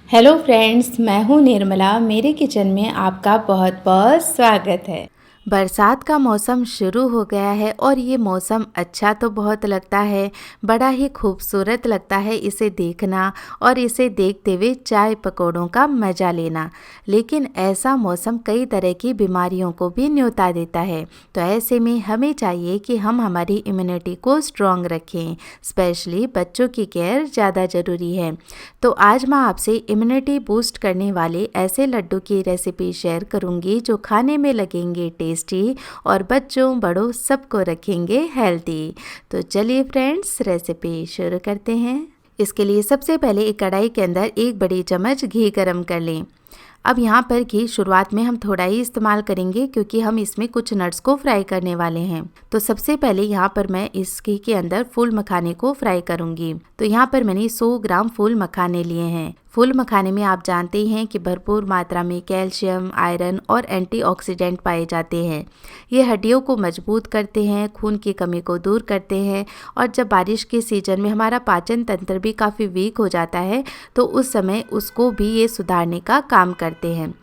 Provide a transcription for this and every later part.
Hello friends, मैं हूँ निर्मला। मेरे किचन में आपका बहुत बहुत स्वागत है। बरसात का मौसम शुरू हो गया है और ये मौसम अच्छा तो बहुत लगता है, बड़ा ही खूबसूरत लगता है इसे देखना और इसे देखते हुए चाय पकौड़ों का मज़ा लेना। लेकिन ऐसा मौसम कई तरह की बीमारियों को भी न्योता देता है, तो ऐसे में हमें चाहिए कि हम हमारी इम्यूनिटी को स्ट्रॉन्ग रखें। स्पेशली बच्चों की केयर ज़्यादा ज़रूरी है। तो आज मैं आपसे इम्यूनिटी बूस्ट करने वाले ऐसे लड्डू की रेसिपी शेयर करूंगी जो खाने में लगेंगे टेस्टी और बच्चों बड़ों सबको रखेंगे हेल्दी। तो चलिए फ्रेंड्स, रेसिपी शुरू करते हैं। इसके लिए सबसे पहले एक कढ़ाई के अंदर 1 बड़ी चम्मच घी गरम कर लें। अब यहाँ पर घी शुरुआत में हम थोड़ा ही इस्तेमाल करेंगे क्योंकि हम इसमें कुछ नट्स को फ्राई करने वाले हैं। तो सबसे पहले यहाँ पर मैं इस घी के अंदर फूल मखाने को फ्राई करूंगी। तो यहाँ पर मैंने 100 ग्राम फूल मखाने लिए हैं। फूल मखाने में आप जानते ही हैं कि भरपूर मात्रा में कैल्शियम, आयरन और एंटीऑक्सीडेंट पाए जाते हैं। ये हड्डियों को मजबूत करते हैं, खून की कमी को दूर करते हैं और जब बारिश के सीजन में हमारा पाचन तंत्र भी काफ़ी वीक हो जाता है तो उस समय उसको भी ये सुधारने का काम करते हैं।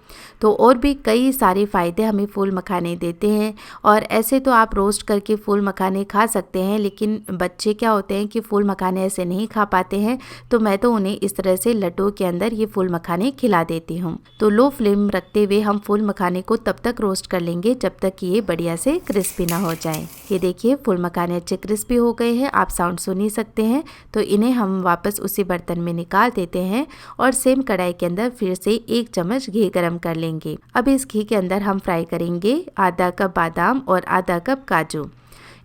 तो और भी कई सारे फ़ायदे हमें फूल मखाने देते हैं। और ऐसे तो आप रोस्ट करके फूल मखाने खा सकते हैं, लेकिन बच्चे क्या होते हैं कि फूल मखाने ऐसे नहीं खा पाते हैं, तो मैं तो उन्हें इस तरह से लड्डू के अंदर ये फूल मखाने खिला देती हूँ। तो लो फ्लेम रखते हुए हम फूल मखाने को तब तक रोस्ट कर लेंगे जब तक कि ये बढ़िया से क्रिस्पी ना हो जाए। ये देखिए फूल मखाने अच्छे क्रिस्पी हो गए हैं, आप साउंड सुन ही सकते हैं। तो इन्हें हम वापस उसी बर्तन में निकाल देते हैं और सेम कढ़ाई के अंदर फिर से 1 चम्मच घी गरम कर लेंगे। अब इस घी के अंदर हम फ्राई करेंगे आधा कप बादाम और आधा कप काजू।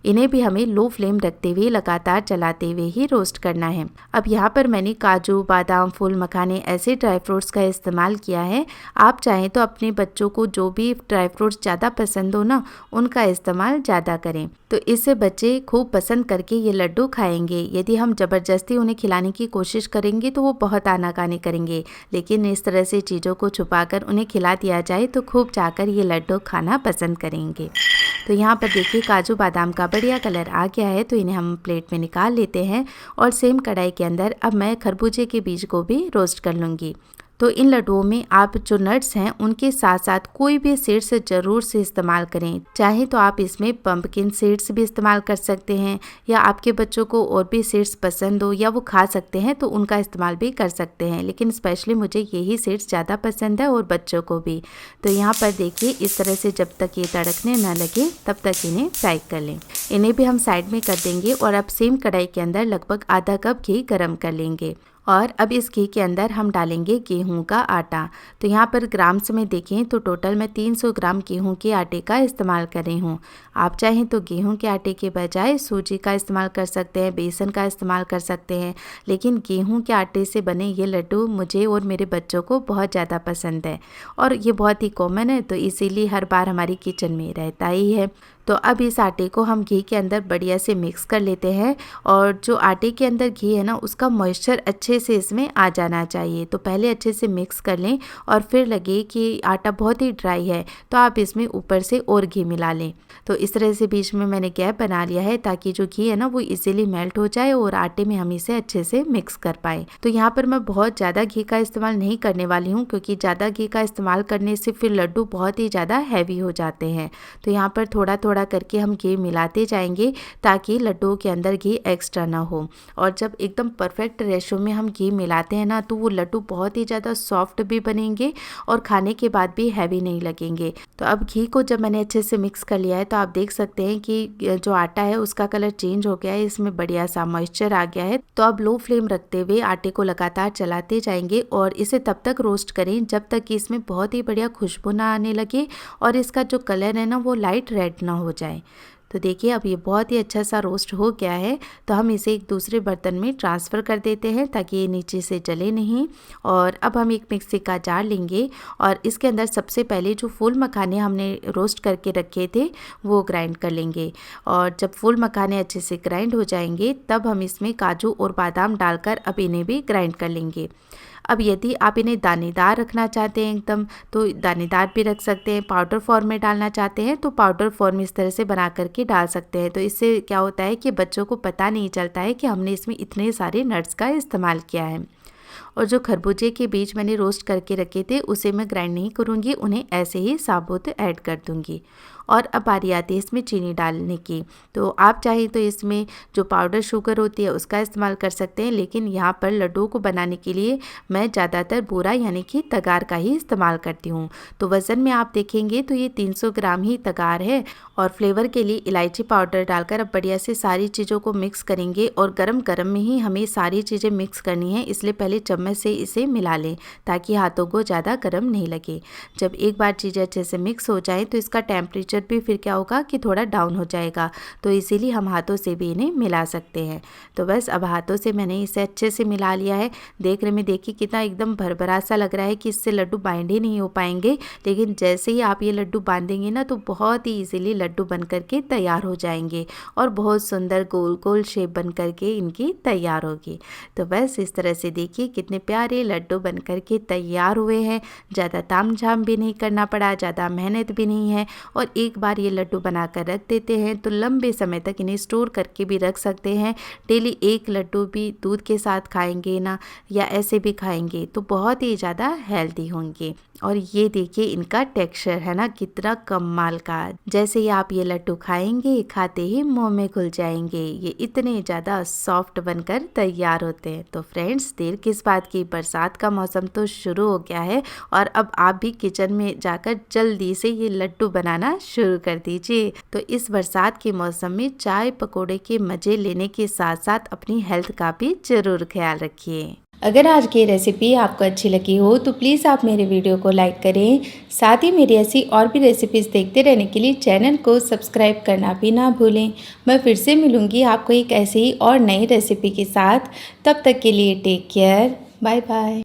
इन्हें भी हमें लो फ्लेम रखते हुए लगातार चलाते हुए ही रोस्ट करना है। अब यहाँ पर मैंने काजू, बादाम, फूल मखाने ऐसे ड्राई फ्रूट्स का इस्तेमाल किया है। आप चाहें तो अपने बच्चों को जो भी ड्राई फ्रूट्स ज़्यादा पसंद हो ना, उनका इस्तेमाल ज़्यादा करें, तो इससे बच्चे खूब पसंद करके ये लड्डू खाएंगे। यदि हम ज़बरदस्ती उन्हें खिलाने की कोशिश करेंगे तो वो बहुत आनाकानी करेंगे, लेकिन इस तरह से चीज़ों को छुपाकर उन्हें खिला दिया जाए तो खूब चाहकर ये लड्डू खाना पसंद करेंगे। तो यहाँ पर देखिए काजू बादाम का बढ़िया कलर आ गया है, तो इन्हें हम प्लेट में निकाल लेते हैं। और सेम कढ़ाई के अंदर अब मैं खरबूजे के बीज को भी रोस्ट कर लूँगी। तो इन लड्डुओं में आप जो नट्स हैं उनके साथ साथ कोई भी सीड्स ज़रूर से इस्तेमाल करें। चाहे तो आप इसमें पंपकिन सीड्स भी इस्तेमाल कर सकते हैं, या आपके बच्चों को और भी सीड्स पसंद हो या वो खा सकते हैं तो उनका इस्तेमाल भी कर सकते हैं, लेकिन स्पेशली मुझे यही सीड्स ज़्यादा पसंद है और बच्चों को भी। तो यहाँ पर देखिए इस तरह से जब तक ये तड़कने ना लगे तब तक इन्हें फ्राई कर लें। इन्हें भी हम साइड में कर देंगे और अब सेम कढ़ाई के अंदर लगभग आधा कप घी गर्म कर लेंगे। और अब इस घी के अंदर हम डालेंगे गेहूं का आटा। तो यहाँ पर ग्राम्स में देखें तो टोटल मैं 300 ग्राम गेहूं के आटे का इस्तेमाल कर रही हूँ। आप चाहें तो गेहूं के आटे के बजाय सूजी का इस्तेमाल कर सकते हैं, बेसन का इस्तेमाल कर सकते हैं, लेकिन गेहूं के आटे से बने ये लड्डू मुझे और मेरे बच्चों को बहुत ज़्यादा पसंद है और ये बहुत ही कॉमन है, तो इसीलिए हर बार हमारी किचन में रहता ही है। तो अब इस आटे को हम घी के अंदर बढ़िया से मिक्स कर लेते हैं और जो आटे के अंदर घी है ना उसका मॉइस्चर अच्छे से इसमें आ जाना चाहिए। तो पहले अच्छे से मिक्स कर लें और फिर लगे कि आटा बहुत ही ड्राई है तो आप इसमें ऊपर से और घी मिला लें। तो इस तरह से बीच में मैंने गैप बना लिया है ताकि जो घी है ना वो इजीली मेल्ट हो जाए और आटे में हम इसे अच्छे से मिक्स कर पाए। तो यहाँ पर मैं बहुत ज़्यादा घी का इस्तेमाल नहीं करने वाली हूँ क्योंकि ज़्यादा घी का इस्तेमाल करने से फिर लड्डू बहुत ही ज़्यादा हैवी हो जाते हैं। तो यहाँ पर थोड़ा थोड़ा करके हम घी मिलाते जाएंगे ताकि लड्डुओं के अंदर घी एक्स्ट्रा ना हो। और जब एकदम परफेक्ट रेशो में हम घी मिलाते हैं ना तो वो लड्डू बहुत ही ज़्यादा सॉफ्ट भी बनेंगे और खाने के बाद भी हैवी नहीं लगेंगे। तो अब घी को जब मैंने अच्छे से मिक्स कर लिया है तो आप देख सकते हैं कि जो आटा है उसका कलर चेंज हो गया है, इसमें बढ़िया सा मॉइस्चर आ गया है। तो अब लो फ्लेम रखते हुए आटे को लगातार चलाते जाएंगे और इसे तब तक रोस्ट करें जब तक कि इसमें बहुत ही बढ़िया खुशबू ना आने लगे और इसका जो कलर है ना वो लाइट रेड ना हो जाए। तो देखिए अब ये बहुत ही अच्छा सा रोस्ट हो गया है, तो हम इसे एक दूसरे बर्तन में ट्रांसफ़र कर देते हैं ताकि ये नीचे से जले नहीं। और अब हम एक मिक्सी का जार लेंगे और इसके अंदर सबसे पहले जो फूल मखाने हमने रोस्ट करके रखे थे वो ग्राइंड कर लेंगे। और जब फूल मखाने अच्छे से ग्राइंड हो जाएंगे तब हम इसमें काजू और बादाम डालकर अब इन्हें भी ग्राइंड कर लेंगे। अब यदि आप इन्हें दानेदार रखना चाहते हैं एकदम तो दानेदार भी रख सकते हैं, पाउडर फॉर्म में डालना चाहते हैं तो पाउडर फॉर्म इस तरह से बना करके डाल सकते हैं। तो इससे क्या होता है कि बच्चों को पता नहीं चलता है कि हमने इसमें इतने सारे नट्स का इस्तेमाल किया है। और जो खरबूजे के बीज मैंने रोस्ट करके रखे थे उसे मैं ग्राइंड नहीं करूँगी, उन्हें ऐसे ही साबुत ऐड कर दूँगी। और अब बारी आती है इसमें चीनी डालने की। तो आप चाहें तो इसमें जो पाउडर शुगर होती है उसका इस्तेमाल कर सकते हैं, लेकिन यहाँ पर लड्डू को बनाने के लिए मैं ज़्यादातर बूरा यानी कि तगार का ही इस्तेमाल करती हूँ। तो वज़न में आप देखेंगे तो ये 300 ग्राम ही तगार है। और फ्लेवर के लिए इलायची पाउडर डालकर अब बढ़िया से सारी चीज़ों को मिक्स करेंगे और गरम गरम में ही हमें सारी चीज़ें मिक्स करनी है, इसलिए पहले चम्मच से इसे मिला लें ताकि हाथों को ज़्यादा गर्म नहीं लगे। जब एक बार चीज़ें अच्छे से मिक्स हो जाए तो इसका टेम्परेचर भी फिर क्या होगा कि थोड़ा डाउन हो जाएगा, तो इसीलिए हम हाथों से भी इन्हें मिला सकते हैं। तो बस अब हाथों से मैंने इसे अच्छे से मिला लिया है। देखने में देखिए कितना एकदम भरभरा सा लग रहा है कि इससे लड्डू बाइंड ही नहीं हो पाएंगे, लेकिन जैसे ही आप ये लड्डू बांधेंगे ना तो बहुत ही ईजिली लड्डू बन करके तैयार हो जाएंगे और बहुत सुंदर गोल गोल शेप बन करके इनकी तैयार होगी। तो बस इस तरह से देखिए कितने प्यारे लड्डू बन करके तैयार हुए हैं। ज़्यादा तामझाम भी नहीं करना पड़ा, ज़्यादा मेहनत भी नहीं है, और एक बार ये लड्डू बनाकर रख देते हैं तो लंबे समय तक इन्हें स्टोर करके भी रख सकते हैं। डेली एक लड्डू भी दूध के साथ खाएंगे ना या ऐसे भी खाएंगे तो बहुत ही ज़्यादा हेल्दी होंगे। और ये देखिए इनका टेक्सचर है ना कितना कमाल का, जैसे ही आप ये लड्डू खाएंगे खाते ही मुंह में घुल जाएंगे। ये इतने ज़्यादा सॉफ्ट बनकर तैयार होते हैं। तो फ्रेंड्स देर किस बात की, बरसात का मौसम तो शुरू हो गया है और अब आप भी किचन में जाकर जल्दी से ये लड्डू बनाना शुरू कर दीजिए। तो इस बरसात के मौसम में चाय पकौड़े के मज़े लेने के साथ साथ अपनी हेल्थ का भी ज़रूर ख्याल रखिए। अगर आज की रेसिपी आपको अच्छी लगी हो तो प्लीज़ आप मेरे वीडियो को लाइक करें। साथ ही मेरी ऐसी और भी रेसिपीज़ देखते रहने के लिए चैनल को सब्सक्राइब करना भी ना भूलें। मैं फिर से मिलूँगी आपको एक ऐसी ही और नई रेसिपी के साथ। तब तक के लिए टेक केयर, बाय बाय।